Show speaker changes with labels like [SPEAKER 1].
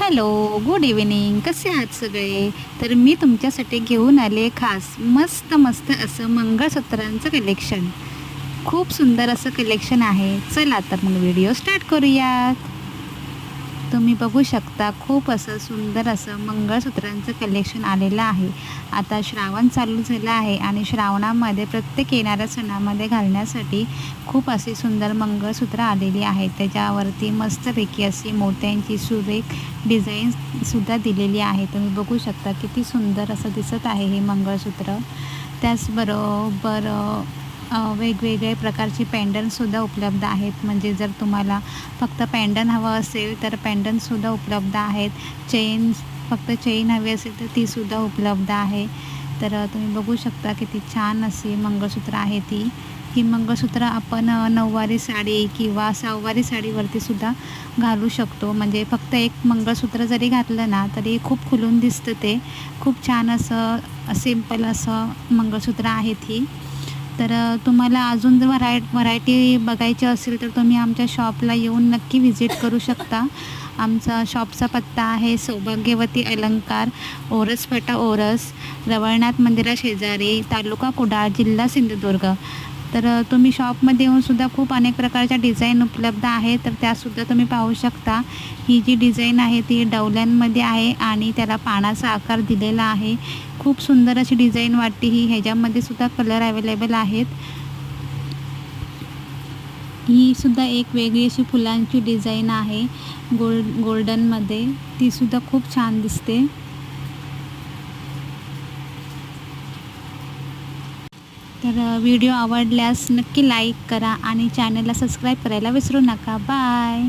[SPEAKER 1] Hello, good evening. कसे आहात सगळे? तर मी तुमच्यासाठी घेऊन आले खास मस्त मस्त असं मंगळसूत्रांचं कलेक्शन. खूप सुंदर असं कलेक्शन आहे. चला तर मग व्हिडिओ स्टार्ट करूयात. तुम्ही बघू शकता खूप असं सुंदर असं मंगळसूत्रांचं कलेक्शन आलेलं आहे. आता श्रावण चालू झालं आहे आणि श्रावणामध्ये प्रत्येक येणाऱ्या सणामध्ये घालण्यासाठी खूप अशी सुंदर मंगळसूत्र आलेली आहेत. त्याच्यावरती मस्तपैकी अशी मोत्यांची सुरेख डिझाईनसुद्धा दिलेली आहे. तुम्ही बघू शकता किती सुंदर असं दिसत आहे हे मंगळसूत्र. त्याचबरोबर वेगवेगळे प्रकारचे पेंडंटसुद्धा उपलब्ध आहेत. म्हणजे जर तुम्हाला फक्त पेंडंट हवं असेल तर पेंडंटसुद्धा उपलब्ध आहेत. फक्त चेन हवी असेल तर तीसुद्धा उपलब्ध आहे. तर तुम्ही बघू शकता किती छान अशी मंगळसूत्र आहे ती. ही मंगळसूत्र आपण नऊवारी साडी किंवा सहावारी साडीवरतीसुद्धा घालू शकतो. म्हणजे फक्त एक मंगळसूत्र जरी घातलं ना तरी खूप खुलून दिसतं ते. खूप छान असं सिंपल असं मंगळसूत्र आहेत ही. तर तुम्हाला अजून जर व्हरायटी बघायची असेल तर तुम्ही आमच्या शॉपला येऊन नक्की व्हिजिट करू शकता. आमचा शॉपचा पत्ता आहे सौभाग्यवती अलंकार, ओरस फाटा ओरस, रवळनाथ मंदिराशेजारी, तालुका कुडाळ, जिल्हा सिंधुदुर्ग. तर तुम्ही शॉपमध्ये येऊनसुद्धा खूप अनेक प्रकारच्या डिझाईन उपलब्ध आहेत, तर त्यासुद्धा तुम्ही पाहू शकता. ही जी डिझाईन आहे ती डवल्यांमध्ये आहे आणि त्याला पानाचा आकार दिलेला आहे. खूप सुंदर अशी डिझाईन वाटते ही. ह्याच्यामध्ये सुद्धा कलर अवेलेबल आहेत. ही सुद्धा एक वेगळी अशी फुलांची डिझाईन आहे गोल्डनमध्ये. तीसुद्धा खूप छान दिसते. तर व्हिडिओ आवडल्यास नक्की लाईक करा आणि चॅनलला सबस्क्राईब करायला विसरू नका. बाय.